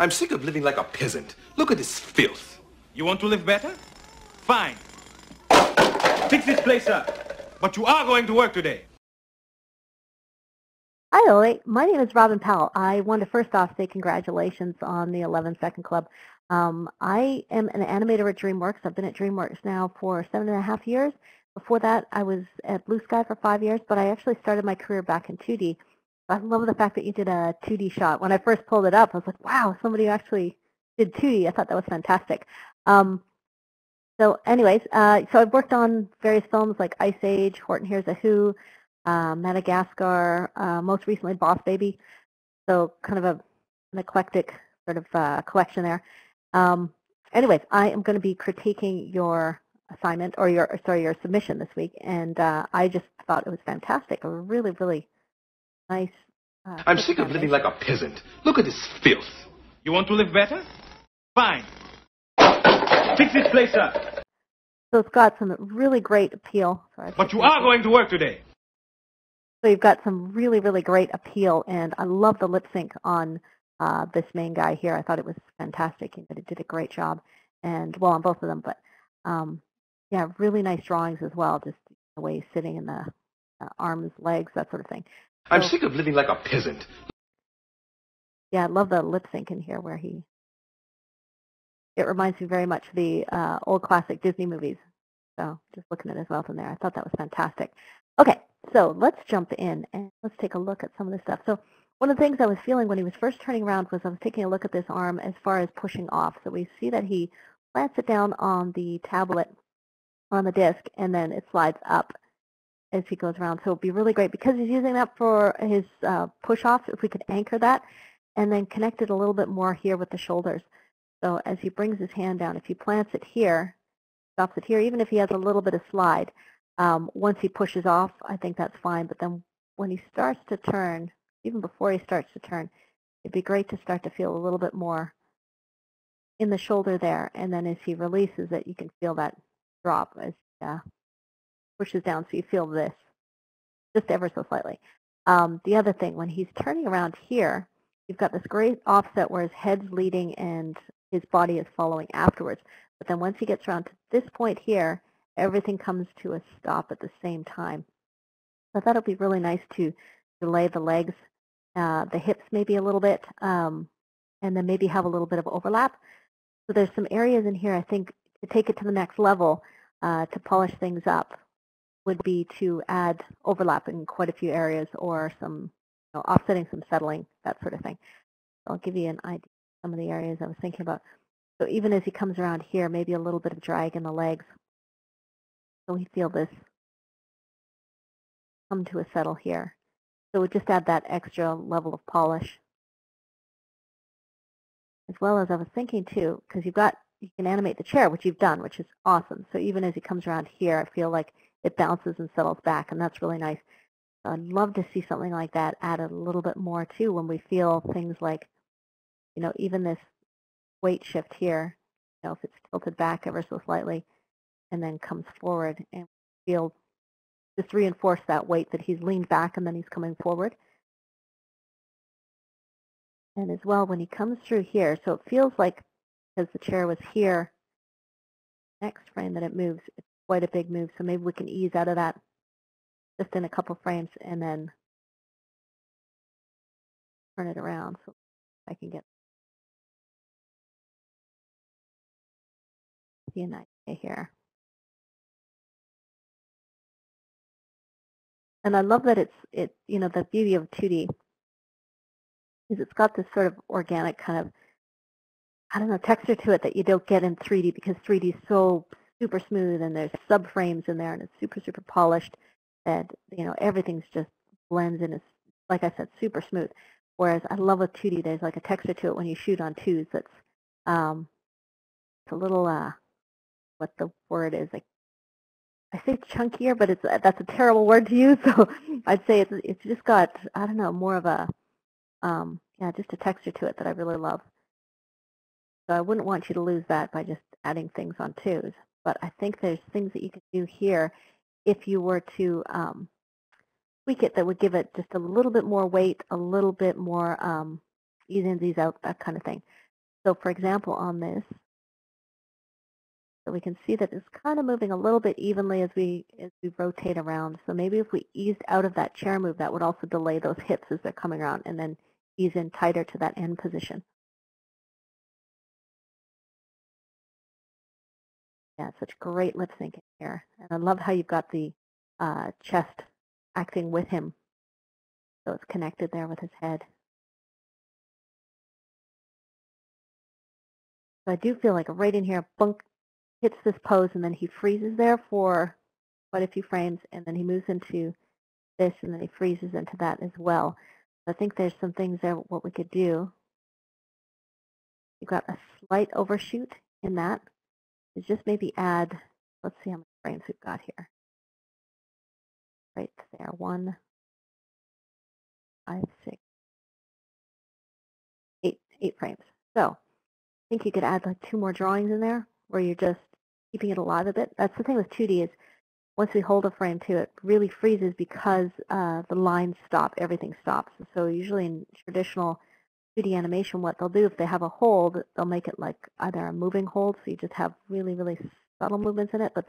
I'm sick of living like a peasant. Look at this filth. You want to live better? Fine. Fix this place up. But you are going to work today. Hi, Ole. My name is Robyne Powell. I want to first off say congratulations on the 11 Second Club. I am an animator at Dreamworks. I've been at Dreamworks now for 7.5 years. Before that, I was at Blue Sky for 5 years, but I actually started my career back in 2D. I love the fact that you did a 2D shot. When I first pulled it up, I was like, wow, somebody actually did 2D. I thought that was fantastic. So anyways, so I've worked on various films like Ice Age, Horton Hears, Madagascar, most recently Boss Baby. So kind of an eclectic sort of collection there. Anyways, I am going to be critiquing your assignment, or your submission this week, and I just thought it was fantastic. A really, really nice. I'm sick of living like a peasant. Look at this filth. You want to live better? Fine. Fix this place up. So it's got some really great appeal. Sorry, but you are going to work today. So you've got some really, really great appeal, and I love the lip sync on this main guy here. I thought it was fantastic. He did a great job, and well, on both of them, but yeah, really nice drawings as well, just the way he's sitting in the arms, legs, that sort of thing. So, I'm sick of living like a peasant. Yeah, I love the lip sync in here where it reminds me very much of the old classic Disney movies. So just looking at his mouth in there, I thought that was fantastic. Okay, so let's jump in and let's take a look at some of this stuff. So one of the things I was feeling when he was first turning around was I was taking a look at this arm as far as pushing off. So we see that he plants it down on the tablet on the disc, and then it slides up as he goes around. So it'd be really great because he's using that for his push-off, if we could anchor that and then connect it a little bit more here with the shoulders. So as he brings his hand down, if he plants it here, stops it here, even if he has a little bit of slide, once he pushes off, I think that's fine. But then when he starts to turn, even before he starts to turn, it'd be great to start to feel a little bit more in the shoulder there. And then as he releases it, you can feel that drop as he pushes down. So you feel this just ever so slightly. The other thing, when he's turning around here, you've got this great offset where his head's leading and his body is following afterwards. But then once he gets around to this point here, everything comes to a stop at the same time. So I thought it would be really nice to delay the legs, the hips maybe a little bit, and then maybe have a little bit of overlap. So there's some areas in here, I think, to take it to the next level, to polish things up, would be to add overlap in quite a few areas, or some offsetting, some settling, that sort of thing. So I'll give you an idea of some of the areas I was thinking about. So even as he comes around here, maybe a little bit of drag in the legs. So we feel this come to a settle here. So we just add that extra level of polish. As well as I was thinking too, because you can animate the chair, which you've done, which is awesome. So even as he comes around here, I feel like it bounces and settles back, and that's really nice. So I'd love to see something like that added a little bit more too when we feel things like, even this weight shift here, if it's tilted back ever so slightly and then comes forward, and feel just reinforce that weight that he's leaned back and then he's coming forward. And as well, when he comes through here, so it feels like, because the chair was here, next frame that it moves, it's quite a big move. So maybe we can ease out of that just in a couple frames and then turn it around so I can get an idea here. And I love that the beauty of 2D is it's got this sort of organic kind of, texture to it that you don't get in 3D, because 3D is so super smooth and there's subframes in there and it's super, super polished that, everything's just blends and it's, like I said, super smooth. Whereas I love with 2D, there's like a texture to it when you shoot on 2s that's it's a little, what the word is, like, I say chunkier, but that's a terrible word to use. So I'd say it's just got, more of a, just a texture to it that I really love. So I wouldn't want you to lose that by just adding things on 2s. But I think there's things that you can do here if you were to tweak it that would give it just a little bit more weight, a little bit more ease in, ease out, that kind of thing. So for example, on this, so we can see that it's kind of moving a little bit evenly as we rotate around. So maybe if we eased out of that chair move, that would also delay those hips as they're coming around, and then ease in tighter to that end position. Yeah, such great lip syncing here. And I love how you've got the chest acting with him. So it's connected there with his head. So I do feel like right in here, bunk, hits this pose, and then he freezes there for quite a few frames, and then he moves into this, and then he freezes into that as well. So I think there's some things there what we could do. You've got a slight overshoot in that. Is just maybe add, let's see how many frames we've got here. Right there, 1, 5, 6, 8 frames. So I think you could add like 2 more drawings in there where you're just keeping it alive a bit. That's the thing with 2D is once we hold a frame to it, really freezes because the lines stop, everything stops. So usually in traditional 2D animation, what they'll do if they have a hold, they'll make it like either a moving hold, so you just have really, really subtle movements in it, but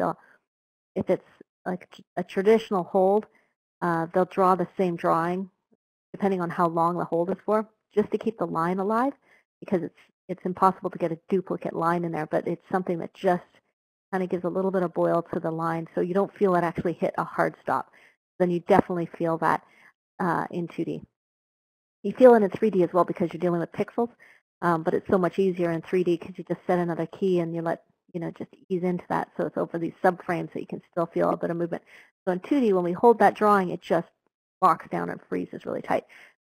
if it's like a traditional hold, they'll draw the same drawing depending on how long the hold is for, just to keep the line alive, because it's impossible to get a duplicate line in there, but it's something that just kind of gives a little bit of boil to the line, so you don't feel it actually hit a hard stop. Then you definitely feel that in 2D. You feel it in 3D as well because you're dealing with pixels, but it's so much easier in 3D because you just set another key and you let, just ease into that, so it's over these subframes that you can still feel a bit of movement. So in 2D, when we hold that drawing, it just locks down and freezes really tight.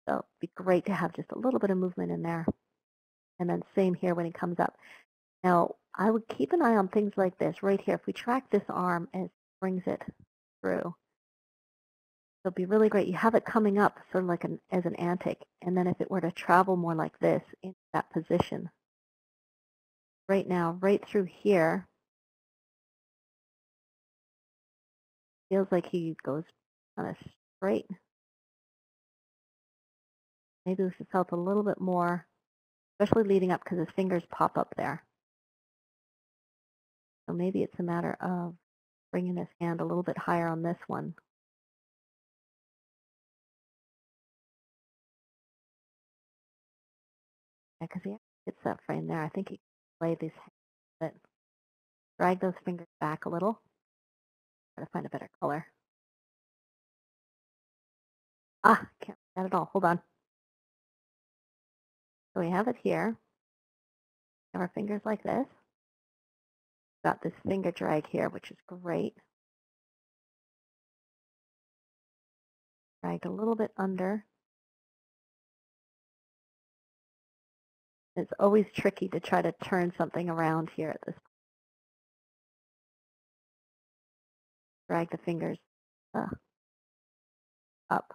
So it'd be great to have just a little bit of movement in there. And then same here when he comes up. Now, I would keep an eye on things like this right here. If we track this arm as it brings it through, it'll be really great. You have it coming up sort of like as an antic, and then if it were to travel more like this in that position, right now, right through here, feels like he goes kind of straight. Maybe this has felt a little bit more, especially leading up because his fingers pop up there. So maybe it's a matter of bringing his hand a little bit higher on this one. Yeah, because he gets that frame there. I think he can lay these hands, drag those fingers back a little. Try to find a better color. Ah, can't get it all. Hold on. So we have it here. Have our fingers like this. Got this finger drag here, which is great. Drag a little bit under. It's always tricky to try to turn something around here at this point. Drag the fingers up.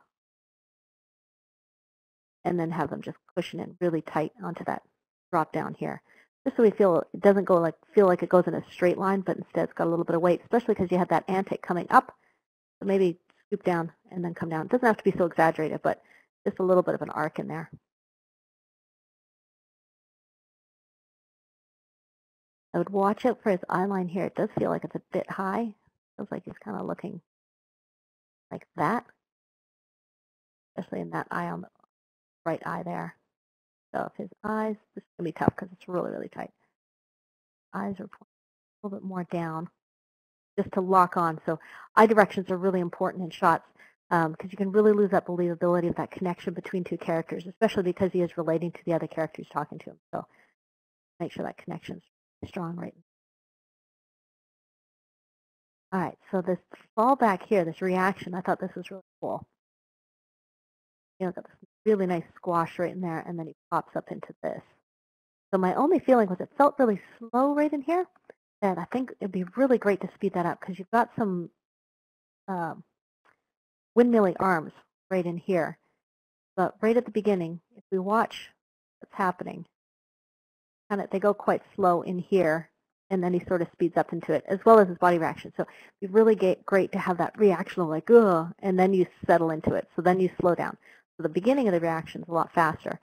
And then have them just cushion in really tight onto that drop down here. Just so we feel it doesn't feel like it goes in a straight line, but instead it's got a little bit of weight, especially because you have that antic coming up. So maybe scoop down and then come down. It doesn't have to be so exaggerated, but just a little bit of an arc in there. I would watch out for his eye line here. It does feel like it's a bit high. Feels like he's kind of looking like that, especially in that eye on the right eye there. So if his eyes, this is going to be tough because it's really, really tight. Eyes are pointing a little bit more down just to lock on. So eye directions are really important in shots because you can really lose that believability of that connection between two characters, especially because he is relating to the other characters talking to him. So make sure that connection's strong right. All right, so this fall back here, this reaction, I thought this was really cool. Got this really nice squash right in there, and then he pops up into this. So my only feeling was it felt really slow right in here, and I think it'd be really great to speed that up because you've got some windmilly arms right in here. But right at the beginning, if we watch what's happening, they go quite slow in here, and then he sort of speeds up into it, as well as his body reaction. So it'd be really great to have that reaction of like, ugh, and then you settle into it. So then you slow down. So the beginning of the reaction is a lot faster.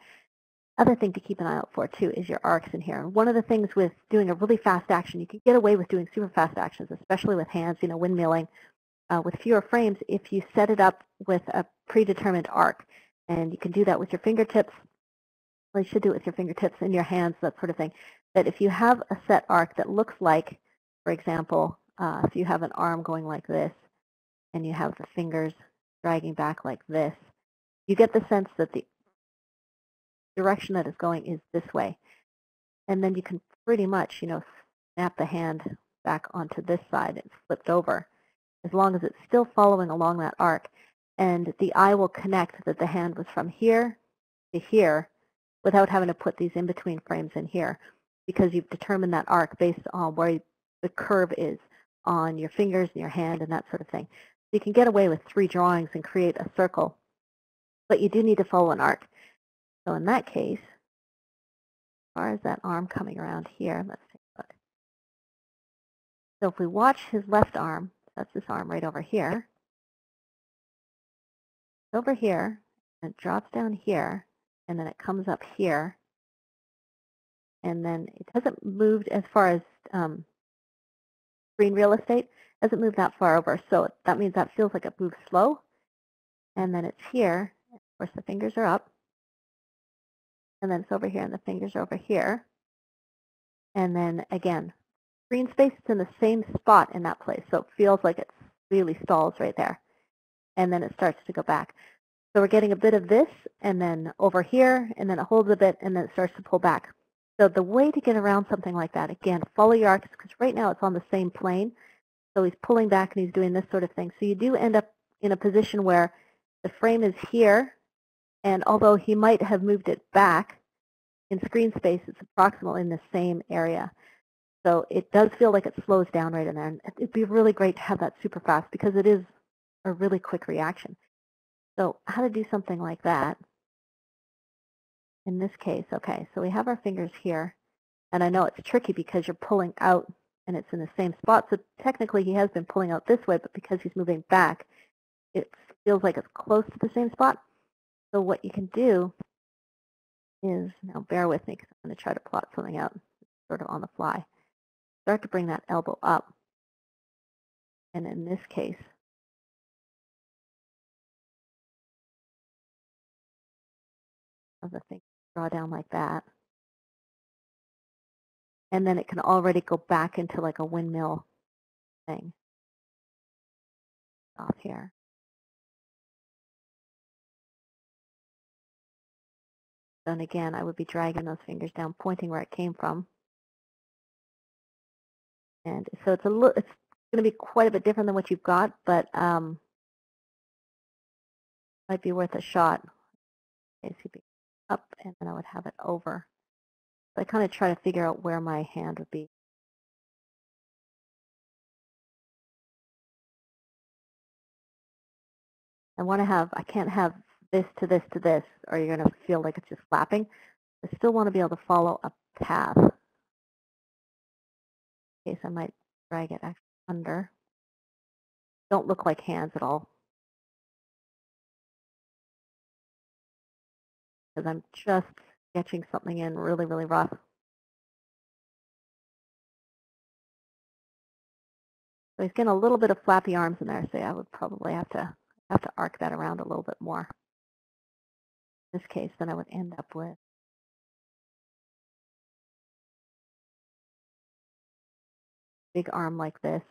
Other thing to keep an eye out for, too, is your arcs in here. One of the things with doing a really fast action, you can get away with doing super fast actions, especially with hands, windmilling, with fewer frames if you set it up with a predetermined arc. And you can do that with your fingertips. Well, you should do it with your fingertips and your hands, that sort of thing. But if you have a set arc that looks like, for example, if you have an arm going like this, and you have the fingers dragging back like this, you get the sense that the direction that it's going is this way. And then you can pretty much, snap the hand back onto this side and flipped over, as long as it's still following along that arc. And the eye will connect that the hand was from here to here without having to put these in-between frames in here, because you've determined that arc based on where the curve is on your fingers and your hand and that sort of thing. So you can get away with 3 drawings and create a circle, but you do need to follow an arc. So in that case, as far as that arm coming around here, let's take a look. So if we watch his left arm, that's this arm right over here, over here, and it drops down here, and then it comes up here, and then it hasn't moved as far as screen real estate, hasn't moved that far over, so that means that feels like it moves slow, and then it's here, of course the fingers are up, and then it's over here, and the fingers are over here, and then again, screen space is in the same spot in that place, so it feels like it really stalls right there, and then it starts to go back. So we're getting a bit of this, and then over here, and then it holds a bit, and then it starts to pull back. So the way to get around something like that, again, follow your arcs, because right now it's on the same plane. So he's pulling back, and he's doing this sort of thing. So you do end up in a position where the frame is here, and although he might have moved it back, in screen space, it's approximately in the same area. So it does feel like it slows down right in there. And it'd be really great to have that super fast, because it is a really quick reaction. So how to do something like that? In this case, okay, so we have our fingers here, and I know it's tricky because you're pulling out and it's in the same spot, so technically he has been pulling out this way, but because he's moving back, it feels like it's close to the same spot. So what you can do is, now bear with me because I'm going to try to plot something out sort of on the fly. Start to bring that elbow up, and in this case, of the thing, draw down like that. And then it can already go back into like a windmill thing off here. And again, I would be dragging those fingers down, pointing where it came from. And so it's going to be quite a bit different than what you've got, but might be worth a shot. Okay, so you'd be up, and then I would have it over. So I kind of try to figure out where my hand would be. I can't have this to this to this, or you're going to feel like it's just flapping. I still want to be able to follow a path. In case I might drag it actually under. Don't look like hands at all, because I'm just sketching something in really, really rough. So he's getting a little bit of flappy arms in there, so I would probably have to arc that around a little bit more. In this case, then I would end up with a big arm like this.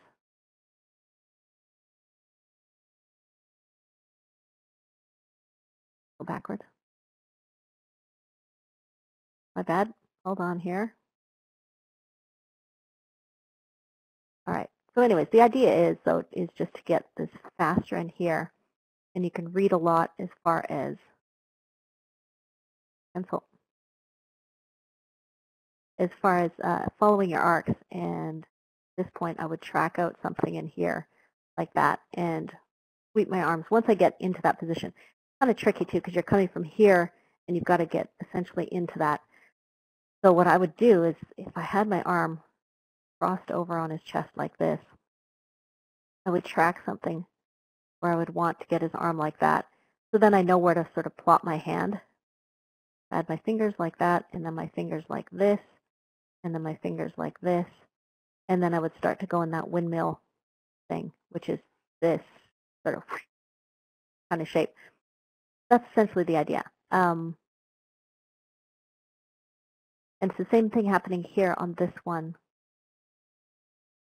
Go backwards. My bad. Hold on here. All right. So anyways, the idea is just to get this faster in here, and you can read a lot as far as pencil. As far as following your arcs, and at this point I would track out something in here like that and sweep my arms once I get into that position. It's kind of tricky too, because you're coming from here and you've got to get essentially into that. So what I would do is, if I had my arm crossed over on his chest like this, I would track something where I would want to get his arm like that. So then I know where to sort of plot my hand. I had my fingers like that, and then my fingers like this, and then my fingers like this, and then I would start to go in that windmill thing, which is this sort of kind of shape. That's essentially the idea. And it's the same thing happening here on this one.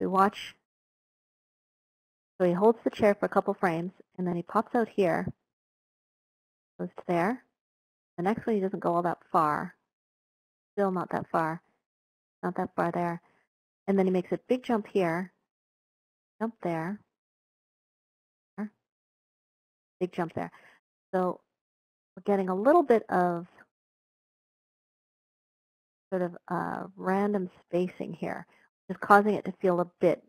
We watch. So he holds the chair for a couple frames, and then he pops out here, goes to there. The next one, he doesn't go all that far. Still not that far. Not that far there. And then he makes a big jump here, jump there, big jump there. So we're getting a little bit of sort of random spacing here, just causing it to feel a bit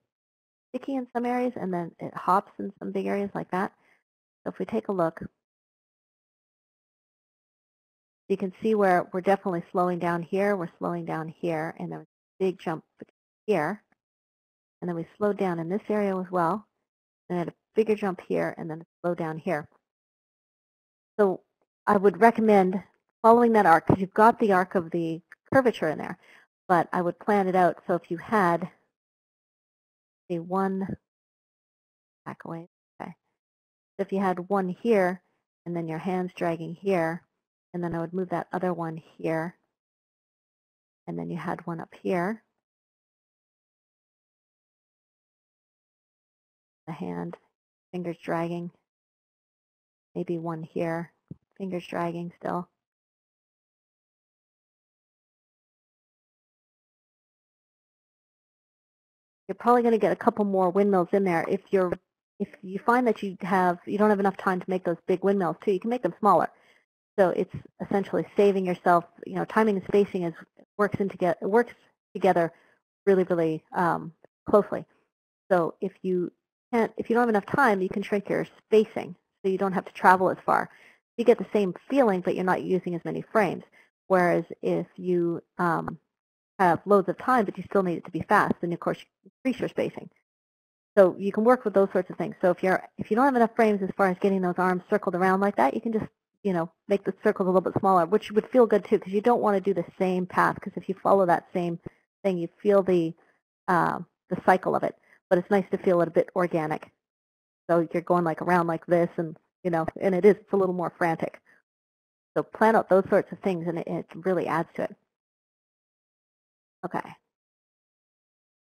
sticky in some areas, and then it hops in some big areas like that. So if we take a look, you can see where we're definitely slowing down here, we're slowing down here, and then a big jump here. And then we slowed down in this area as well, and had a bigger jump here, and then a slow down here. So I would recommend following that arc, because you've got the arc of the curvature in there, but I would plan it out. So if you had the one, back away, okay. If you had one here, and then your hands dragging here, and then I would move that other one here, and then you had one up here, the hand, fingers dragging, maybe one here, fingers dragging still. You're probably going to get a couple more windmills in there. If you find that you don't have enough time to make those big windmills too, you can make them smaller. So it's essentially saving yourself. Timing and spacing works together really, really closely. So if you don't have enough time, you can shrink your spacing so you don't have to travel as far. You get the same feeling, but you're not using as many frames. Whereas if you have loads of time, but you still need it to be fast, then of course you increase your spacing. So you can work with those sorts of things. So if you don't have enough frames as far as getting those arms circled around like that, you can just make the circles a little bit smaller, which would feel good too, because you don't want to do the same path. Because if you follow that same thing, you feel the cycle of it. But it's nice to feel it a bit organic. So you're going like around like this, and and it's a little more frantic. So plan out those sorts of things, and it really adds to it. Okay.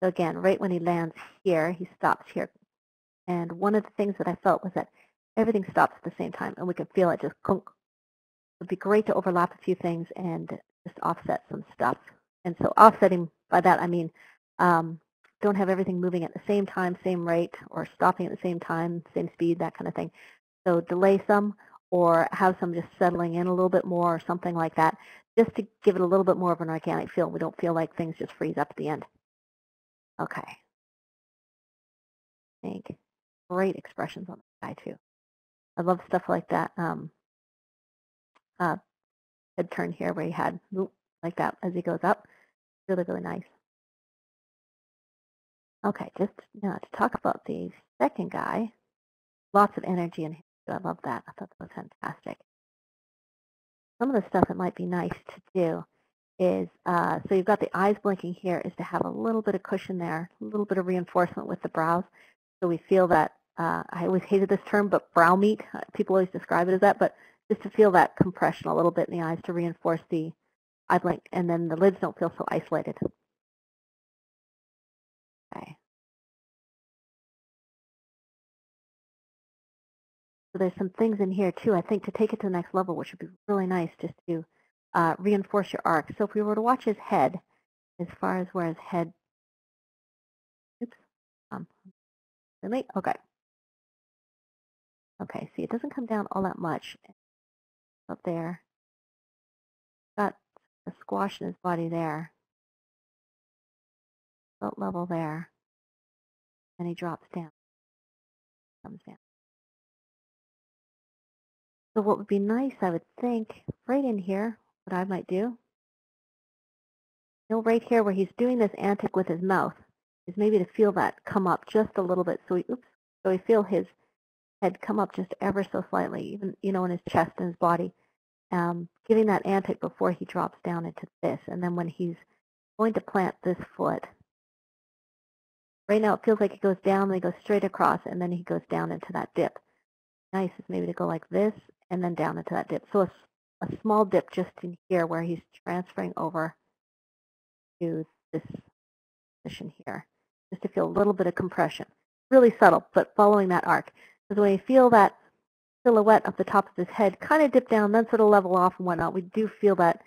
So again, right when he lands here, he stops here. And one of the things that I felt was that everything stops at the same time, and we can feel it just clunk. It would be great to overlap a few things and just offset some stuff. And so offsetting, by that I mean don't have everything moving at the same time, same rate, or stopping at the same time, same speed, that kind of thing. So delay some, or have some just settling in a little bit more, or something like that, just to give it a little bit more of an organic feel. We don't feel like things just freeze up at the end. Okay. I think great expressions on the guy too. I love stuff like that. Head turn here where he had like that as he goes up. Really, really nice. Okay, just now to talk about the second guy. Lots of energy in him. I love that. I thought that was fantastic. Some of the stuff that might be nice to do is, so you've got the eyes blinking here, is to have a little bit of cushion there, a little bit of reinforcement with the brows. So we feel that, I always hated this term, but brow meat, people always describe it as that, but just to feel that compression a little bit in the eyes to reinforce the eye blink, and then the lids don't feel so isolated. Okay. So there's some things in here too, I think, to take it to the next level, which would be really nice, just to reinforce your arc. So if we were to watch his head, as far as where his head, oops, really? Okay. Okay, see, it doesn't come down all that much up there. Got a squash in his body there. Belt level there. And he drops down. Comes down. So what would be nice, I would think, right in here, what I might do, right here where he's doing this antic with his mouth, is maybe to feel that come up just a little bit. So we feel his head come up just ever so slightly, even, in his chest and his body. giving that antic before he drops down into this. And then when he's going to plant this foot, right now it feels like he goes down, then he goes straight across, and then he goes down into that dip. Nice is maybe to go like this, and then down into that dip. So a small dip just in here where he's transferring over to this position here, just to feel a little bit of compression. Really subtle, but following that arc. Because when you feel that silhouette of the top of his head kind of dip down, then sort of level off and whatnot, we do feel that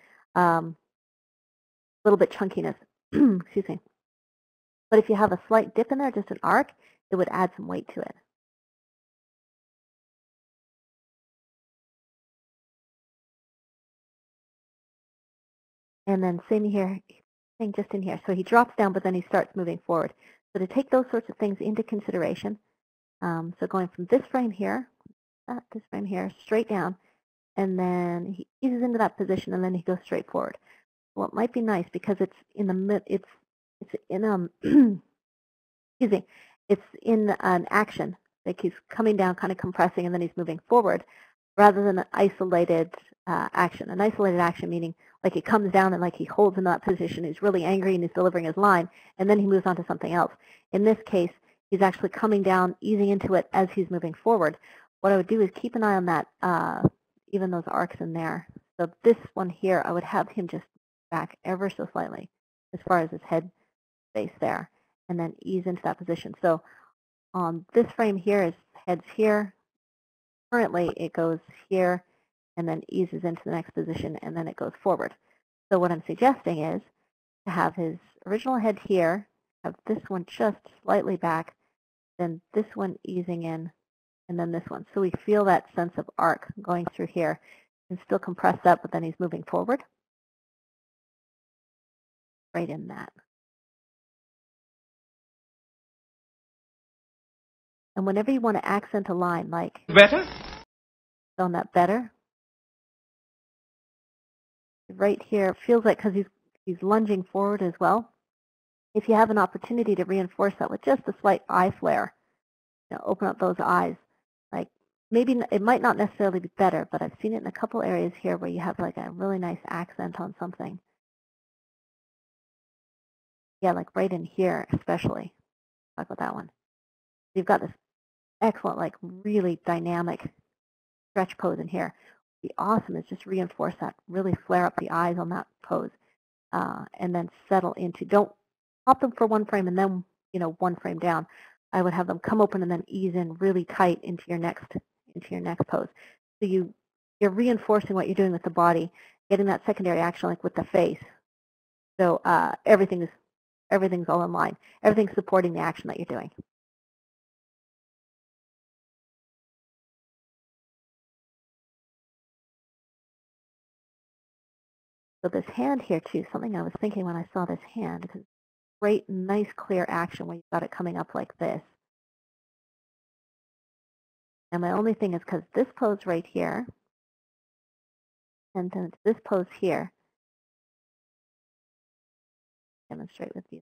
little bit chunkiness. Excuse me. But if you have a slight dip in there, just an arc, it would add some weight to it. And then same here, thing just in here. So he drops down, but then he starts moving forward. So to take those sorts of things into consideration, so going from this frame here, straight down, and then he eases into that position, and then he goes straight forward. Well, it might be nice because it's in the mid. It's in excuse me, it's in an action. Like he's coming down, kind of compressing, and then he's moving forward, rather than an isolated action. An isolated action meaning like he comes down and like he holds in that position. He's really angry and he's delivering his line, and then he moves on to something else. In this case, he's actually coming down, easing into it as he's moving forward. What I would do is keep an eye on that, even those arcs in there. So this one here, I would have him just back ever so slightly as far as his head space there, and then ease into that position. So on this frame here, his head's here. Currently, it goes here and then eases into the next position, and then it goes forward. So what I'm suggesting is to have his original head here, have this one just slightly back, then this one easing in, and then this one. So we feel that sense of arc going through here. And still compressed up, but then he's moving forward. Right in that. And whenever you want to accent a line, like Better? on that better, right here, it feels like because he's lunging forward as well. If you have an opportunity to reinforce that with just a slight eye flare, open up those eyes. Like maybe it might not necessarily be better, but I've seen it in a couple areas here where you have like a really nice accent on something. Yeah, like right in here, especially. Talk about that one. You've got this excellent, like really dynamic stretch pose in here. What'd be awesome is just reinforce that, really flare up the eyes on that pose, and then settle into. Don't pop them for one frame and then one frame down. I would have them come open and then ease in really tight into your next pose. So you're reinforcing what you're doing with the body, getting that secondary action like with the face. So everything's all in line. Everything's supporting the action that you're doing. So this hand here too, something I was thinking when I saw this hand, because great, nice, clear action when you've got it coming up like this. And my only thing is because this pose right here, and then it's this pose here. Demonstrate with you.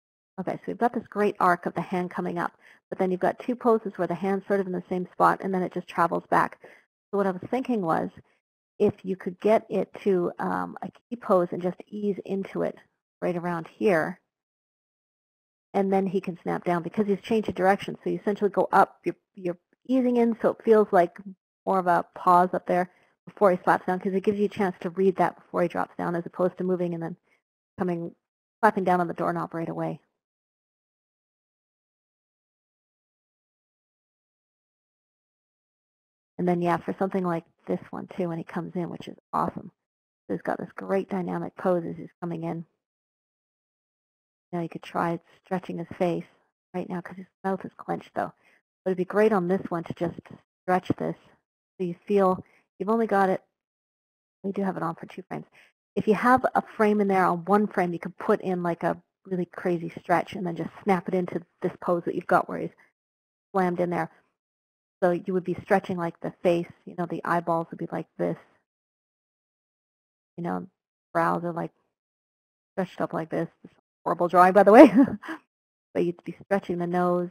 Okay, so we've got this great arc of the hand coming up, but then you've got two poses where the hand's sort of in the same spot, and then it just travels back. So what I was thinking was, if you could get it to a key pose and just ease into it right around here, and then he can snap down because he's changed the direction. So you essentially go up, you're easing in, so it feels like more of a pause up there before he slaps down, because it gives you a chance to read that before he drops down, as opposed to moving and then slapping down on the doorknob right away. And then, yeah, for something like this one, too, when he comes in, which is awesome. So he's got this great dynamic pose as he's coming in. Now you could try stretching his face right now because his mouth is clenched, though. But it'd be great on this one to just stretch this so you feel you've only got it. We do have it on for 2 frames. If you have a frame in there on one frame, you could put in like a really crazy stretch and then just snap it into this pose that you've got where he's slammed in there. So you would be stretching like the face, the eyeballs would be like this. Brows are like stretched up like this. This horrible drawing, by the way. But you'd be stretching the nose.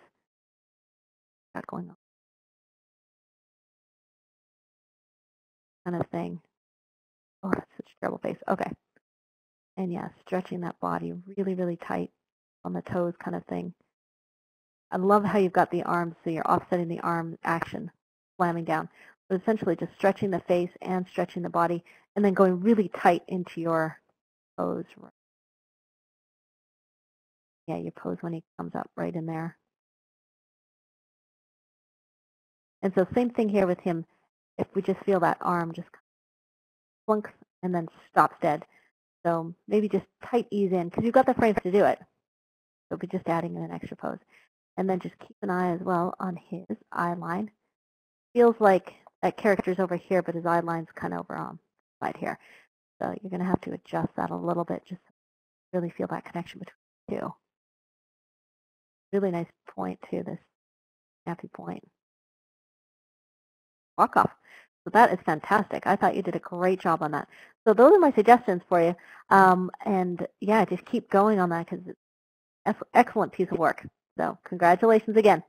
What's going on? Kind of thing. Oh, that's such a terrible face. Okay. And yeah, stretching that body really, really tight on the toes kind of thing. I love how you've got the arms, so you're offsetting the arm action, slamming down. But essentially just stretching the face and stretching the body, and then going really tight into your pose. Yeah, your pose when he comes up right in there. And so same thing here with him. If we just feel that arm just plunks and then stops dead. So maybe just tight ease in, because you've got the frames to do it. So we're just adding in an extra pose. And then just keep an eye as well on his eye line. Feels like that character's over here, but his eye line's kind of over on right here. So you're going to have to adjust that a little bit just to really feel that connection between the two. Really nice point too, this snappy point. Walk off. So that is fantastic. I thought you did a great job on that. So those are my suggestions for you. And yeah, just keep going on that because it's an excellent piece of work. So congratulations again.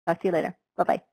Talk to you later. Bye-bye.